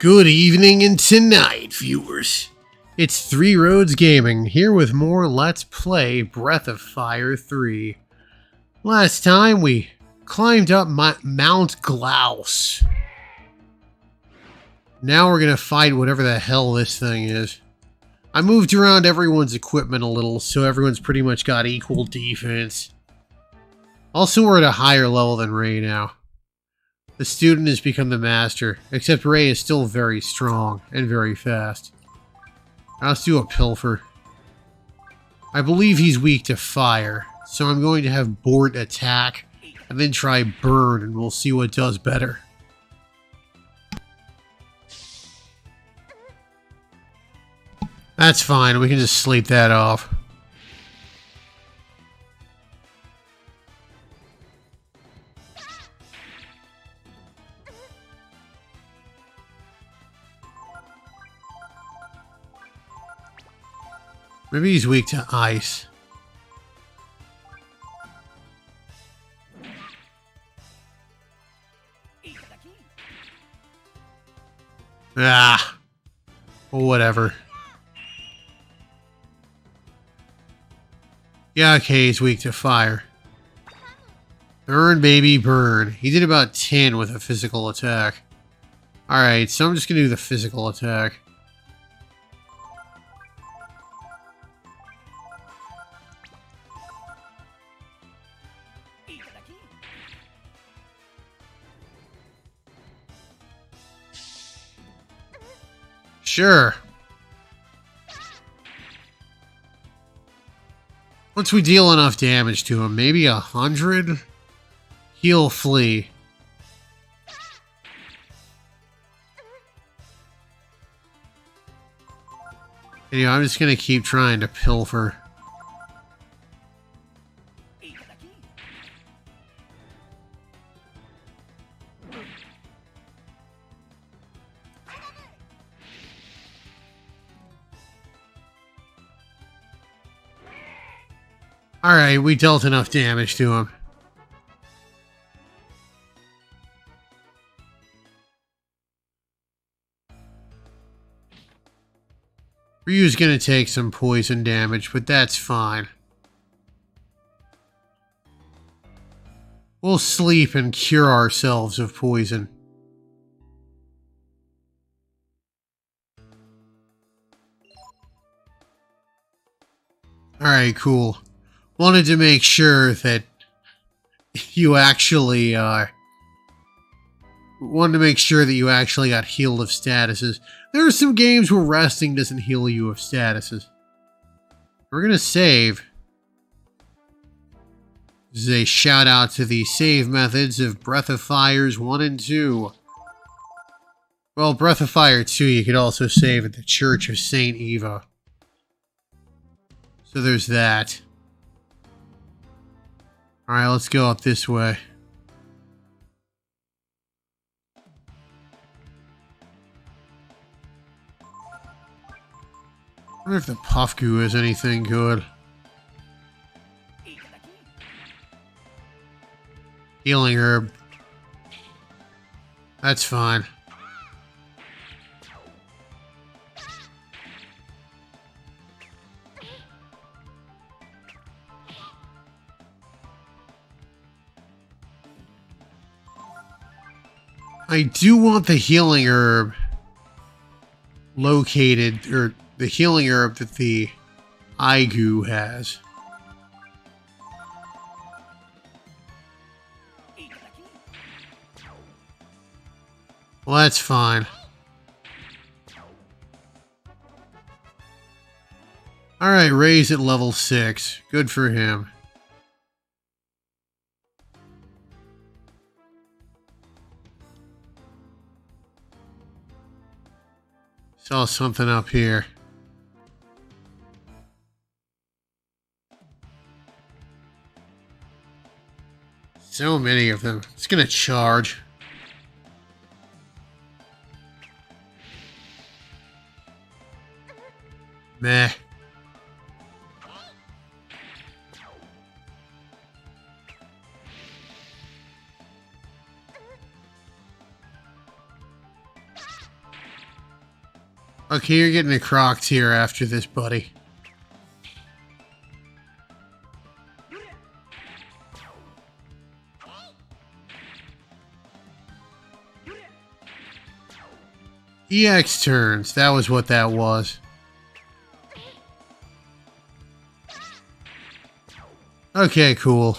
Good evening and tonight, viewers. It's Three Roads Gaming, here with more Let's Play Breath of Fire 3. Last time we climbed up Mount Glaus. Now we're gonna fight whatever the hell this thing is. I moved around everyone's equipment a little, so everyone's pretty much got equal defense. Also, we're at a higher level than Ray now. The student has become the master, except Ray is still very strong and very fast. Now let's do a pilfer. I believe he's weak to fire, so I'm going to have Bort attack, and then try burn, and we'll see what does better. That's fine, we can just sleep that off. Maybe he's weak to ice. Ah. Whatever. Yeah, okay, he's weak to fire. Burn, baby, burn. He did about 10 with a physical attack. Alright, so I'm just gonna do the physical attack. Sure. Once we deal enough damage to him, maybe 100, he'll flee. Anyway, I'm just gonna keep trying to pilfer. Alright, we dealt enough damage to him. Ryu's gonna take some poison damage, but that's fine. We'll sleep and cure ourselves of poison. Alright, cool. Wanted to make sure that you actually, got healed of statuses. There are some games where resting doesn't heal you of statuses. We're gonna save. This is a shout out to the save methods of Breath of Fires 1 and 2. Well, Breath of Fire 2 you could also save at the Church of Saint Eva. So there's that. Alright, let's go up this way. I wonder if the puff goo is anything good. Healing herb. That's fine. I do want the healing herb located, or the healing herb that the Aigu has. Well, that's fine. Alright, Ray's at level 6. Good for him. Saw something up here. So many of them. It's gonna charge. Meh. Okay, you're getting a croc tier after this, buddy. EX turns, that was what that was. Okay, cool.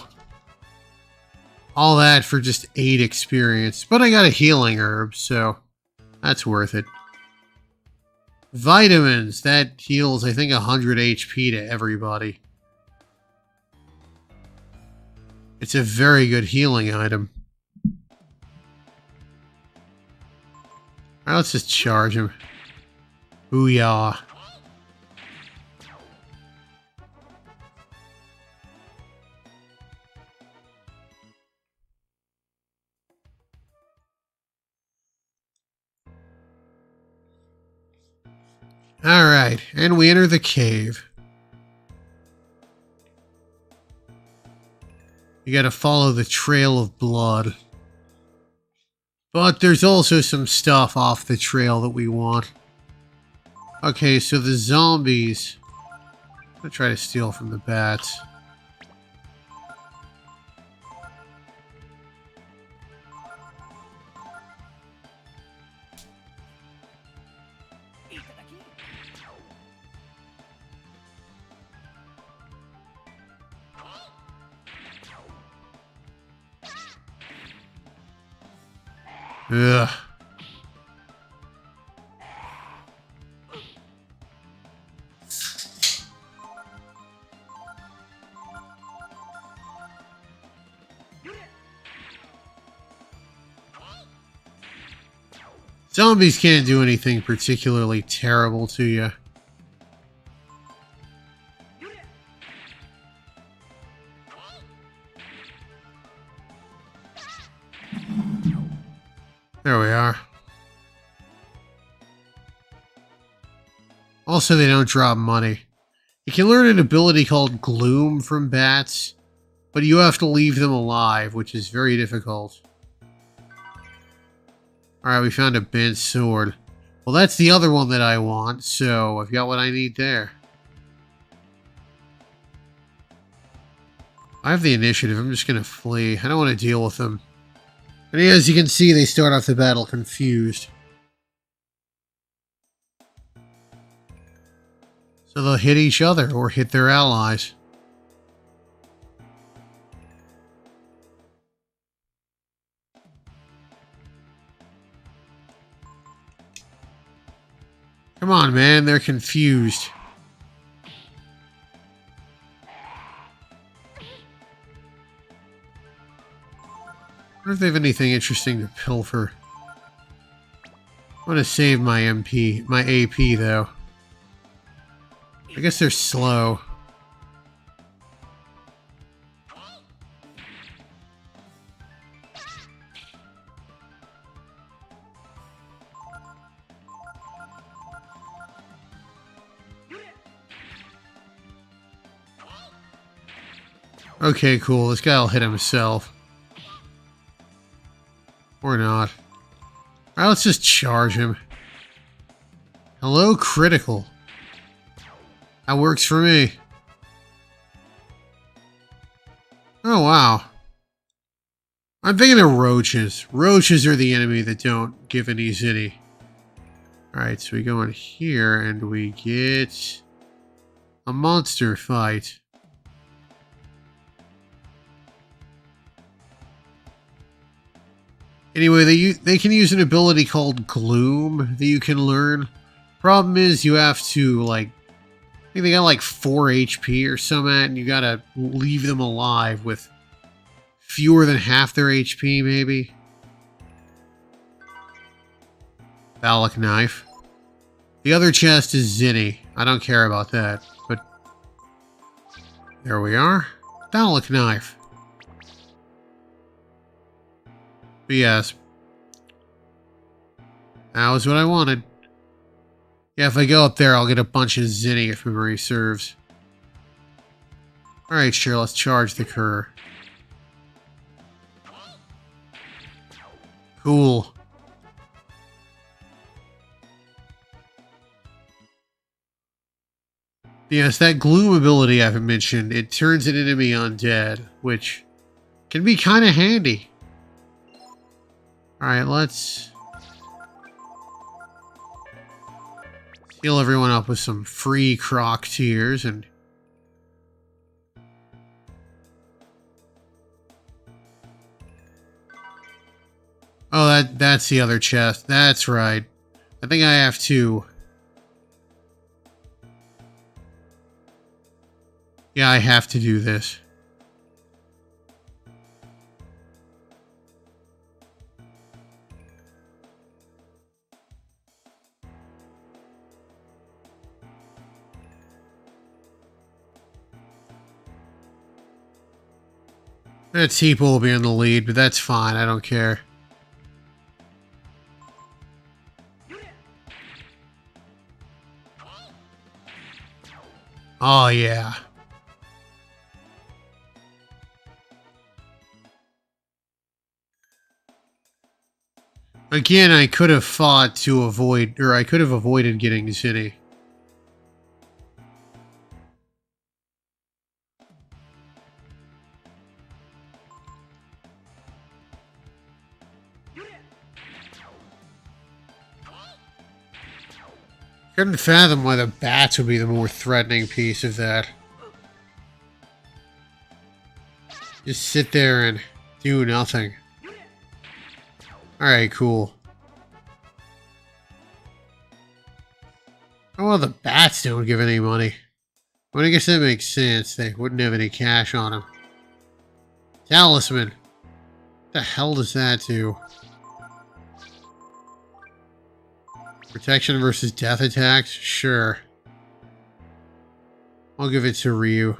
All that for just 8 experience. But I got a healing herb, so that's worth it. Vitamins, that heals, I think, 100 HP to everybody. It's a very good healing item. Alright, let's just charge him. Booyah. Alright, and we enter the cave. You gotta follow the trail of blood. But there's also some stuff off the trail that we want. Okay, so the zombies. I'm gonna try to steal from the bats. Ugh. Zombies can't do anything particularly terrible to you. There we are. Also, they don't drop money. You can learn an ability called Gloom from bats, but you have to leave them alive, which is very difficult. Alright, we found a bent sword. Well, that's the other one that I want, so I've got what I need there. I have the initiative. I'm just going to flee. I don't want to deal with them. And as you can see, they start off the battle confused. So they'll hit each other or hit their allies. Come on, man. They're confused. I wonder if they have anything interesting to pilfer. I want to save my MP, my AP, though. I guess they're slow. Okay, cool. This guy'll hit himself. Or not. Alright, let's just charge him. Hello, critical. That works for me. Oh, wow. I'm thinking of roaches. Roaches are the enemy that don't give any zitty. Alright, so we go in here and we get a monster fight. Anyway, they can use an ability called Gloom that you can learn. Problem is, you have to, like, I think they got like 4 HP or something, and you gotta leave them alive with fewer than half their HP, maybe. Phallic knife. The other chest is Zenny. I don't care about that, but there we are. Phallic knife. But yes, that was what I wanted. Yeah, if I go up there, I'll get a bunch of Zenny if memory serves. Alright, sure, let's charge the cur. Cool. Yes, that gloom ability I've mentioned, it turns an enemy undead, which can be kind of handy. Alright, let's heal everyone up with some free croc tears and oh, that's the other chest. That's right. I think I have to. Yeah, I have to do this. That Teeple will be in the lead, but that's fine. I don't care. Oh, yeah. Again, I could have fought to avoid, or I could have avoided getting Zenny. Couldn't fathom why the bats would be the more threatening piece of that. Just sit there and do nothing. Alright, cool. Oh, well, the bats don't give any money. Well, I guess that makes sense. They wouldn't have any cash on them. Talisman. What the hell does that do? Protection versus death attacks? Sure. I'll give it to Ryu.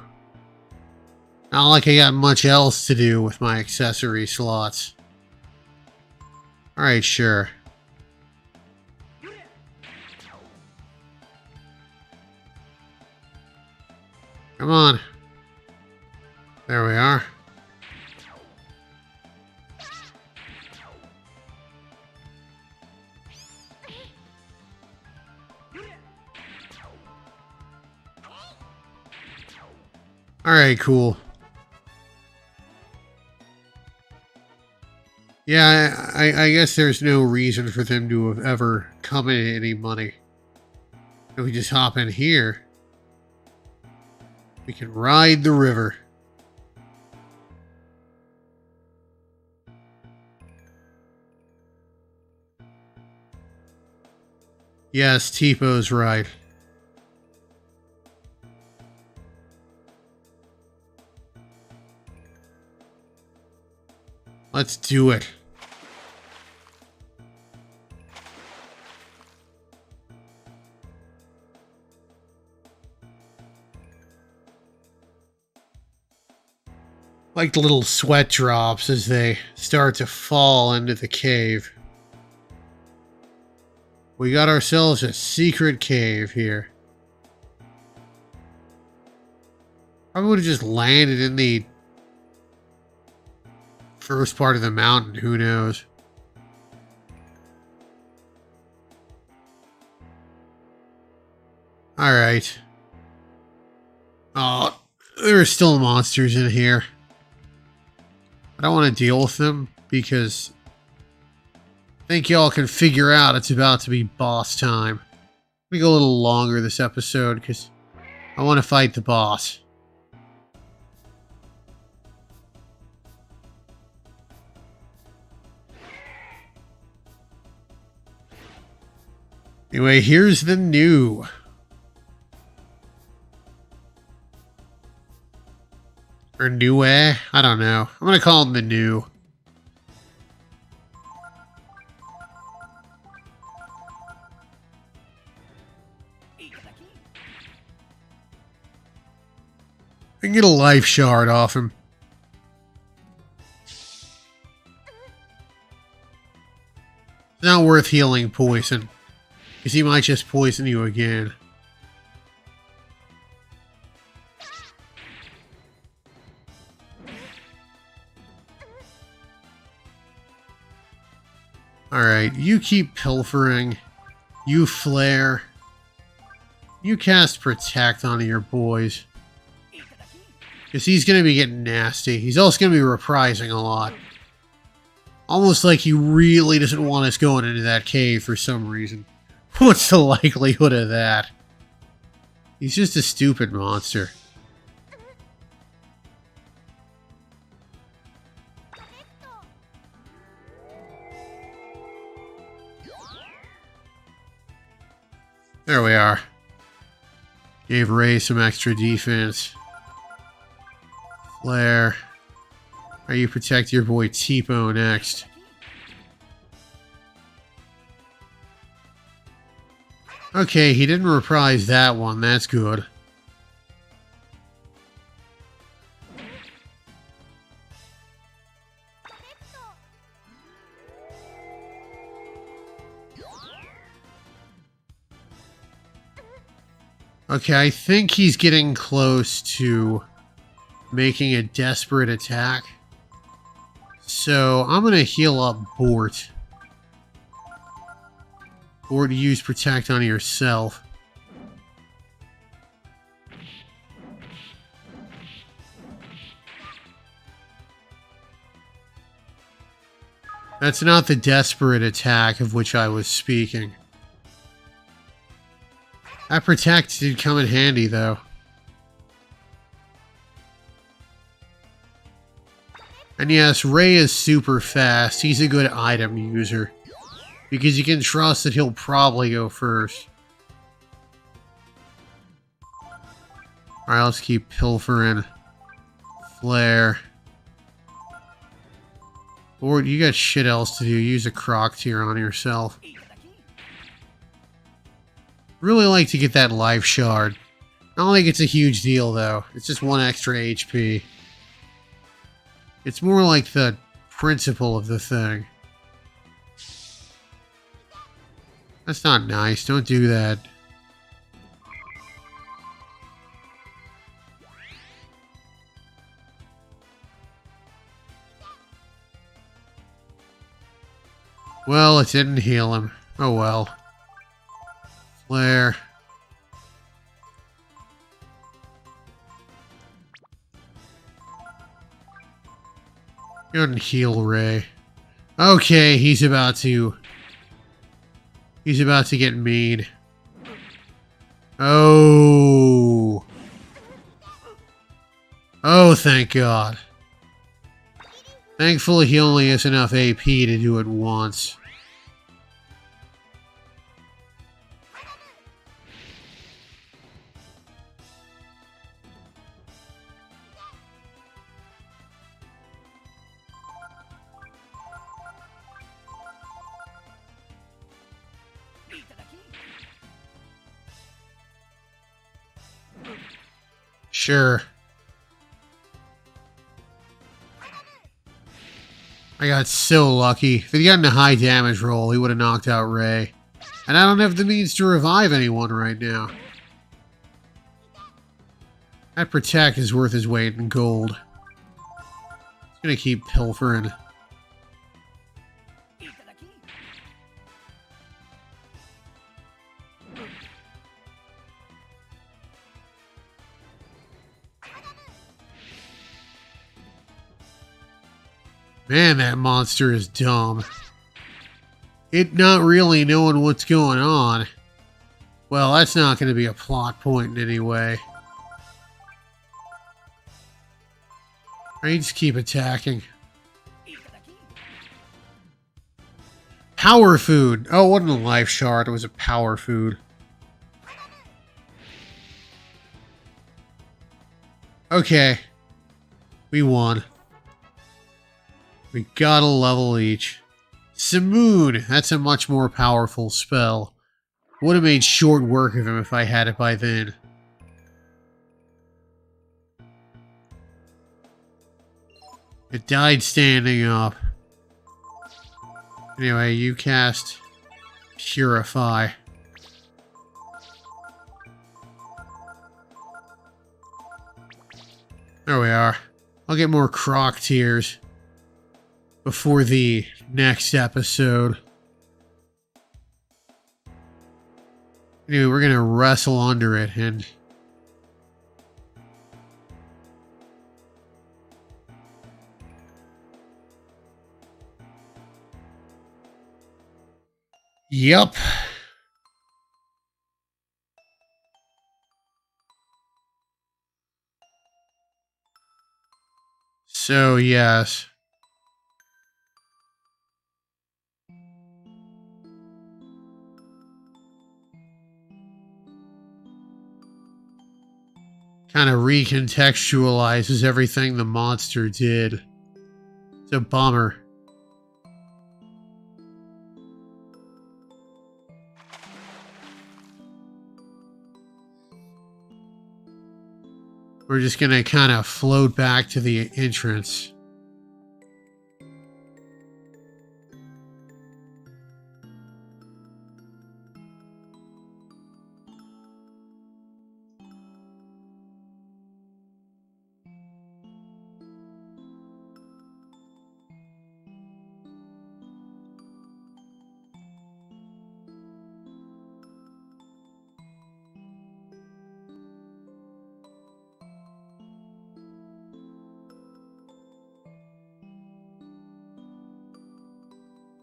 Not like I got much else to do with my accessory slots. Alright, sure. Come on. There we are. Alright, cool. Yeah, I guess there's no reason for them to have ever come in any money. If we just hop in here, we can ride the river. Yes, Teepo's right. Let's do it. Like the little sweat drops as they start to fall into the cave. We got ourselves a secret cave here. Probably would have just landed in the first part of the mountain, who knows? Alright. Oh, there are still monsters in here. I don't want to deal with them because I think y'all can figure out it's about to be boss time. Let me go a little longer this episode because I want to fight the boss. Anyway, here's the new. Or Nue? I don't know. I'm going to call him the new. I can get a life shard off him. It's not worth healing poison, because he might just poison you again. Alright, you keep pilfering. You flare. You cast Protect onto your boys. Because he's going to be getting nasty. He's also going to be reprising a lot. Almost like he really doesn't want us going into that cave for some reason. What's the likelihood of that? He's just a stupid monster. There we are. Gave Ray some extra defense. Flare. Are you protect your boy Tipo next? Okay, he didn't reprise that one. That's good. Okay, I think he's getting close to making a desperate attack. So I'm going to heal up Bort. Or to use Protect on yourself. That's not the desperate attack of which I was speaking. That Protect did come in handy, though. And yes, Ray is super fast. He's a good item user. Because you can trust that he'll probably go first. Alright, let's keep pilfering. Flare. Or you got shit else to do. Use a croc tier on yourself. Really like to get that life shard. I don't think it's a huge deal though. It's just 1 extra HP. It's more like the principle of the thing. That's not nice. Don't do that. Well, it didn't heal him. Oh well. Flare. You didn't heal Ray. Okay, he's about to get mean. Oh. Oh, thank God. Thankfully, he only has enough AP to do it once. Sure. I got so lucky. If he'd gotten a high damage roll, he would have knocked out Ray. And I don't have the means to revive anyone right now. That Protect is worth his weight in gold. He's gonna keep pilfering. Man, that monster is dumb. It not really knowing what's going on. Well, that's not going to be a plot point in any way. I just keep attacking. Power food. Oh, it wasn't a life shard. It was a power food. Okay. We won. We got a level each. Simoon! That's a much more powerful spell. Would have made short work of him if I had it by then. It died standing up. Anyway, you cast Purify. There we are. I'll get more croc tears before the next episode. Anyway, we're gonna wrestle under it and... Yup. So, yes. Kind of recontextualizes everything the monster did. It's a bummer. We're just gonna kind of float back to the entrance.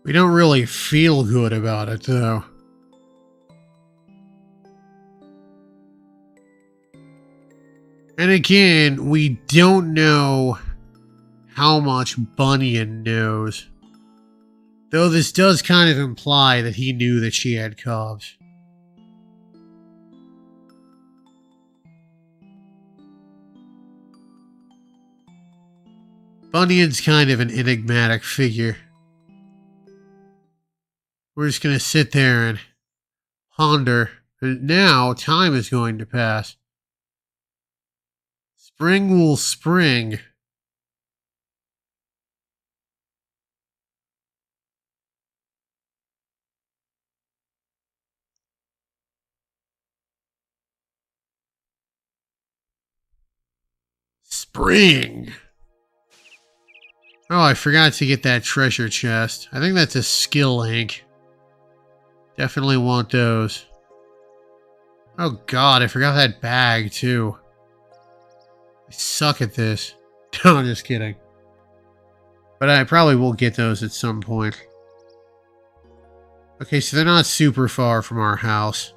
We don't really feel good about it, though. And again, we don't know how much Bunyan knows. Though this does kind of imply that he knew that she had cubs. Bunyan's kind of an enigmatic figure. We're just going to sit there and ponder. And now, time is going to pass. Spring will spring. Spring. Oh, I forgot to get that treasure chest. I think that's a skill ink. Definitely want those. Oh god, I forgot that bag too. I suck at this. No, I'm just kidding. But I probably will get those at some point. Okay, so they're not super far from our house.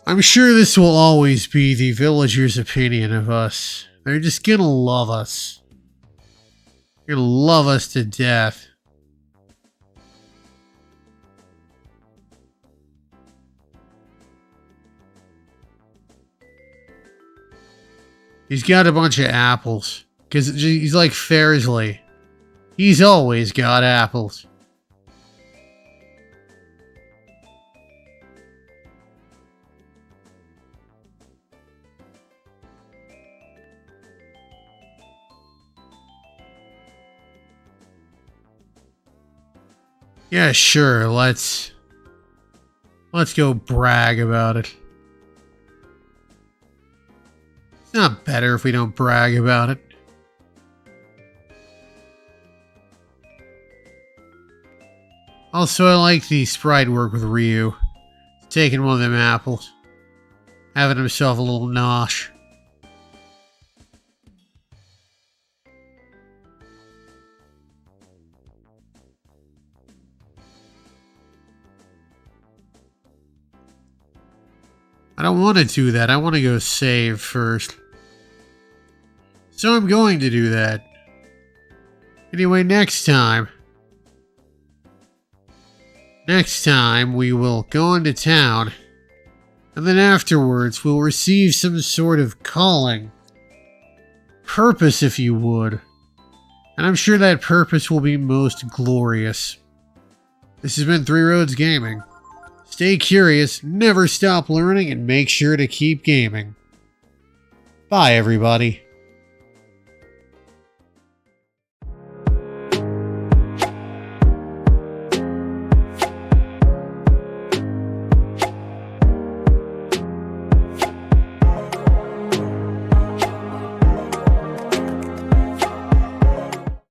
I'm sure this will always be the villagers' opinion of us. They're just gonna love us. They're gonna love us to death. He's got a bunch of apples. Because he's like Fairsley. He's always got apples. Yeah, sure, let's go brag about it. It's not better if we don't brag about it. Also, I like the sprite work with Ryu. Taking one of them apples. Having himself a little nosh. I don't want to do that. I want to go save first. So I'm going to do that. Anyway, next time we will go into town, and then afterwards we'll receive some sort of calling. Purpose, if you would. And I'm sure that purpose will be most glorious. This has been Three Roads Gaming. Stay curious, never stop learning, and make sure to keep gaming. Bye, everybody.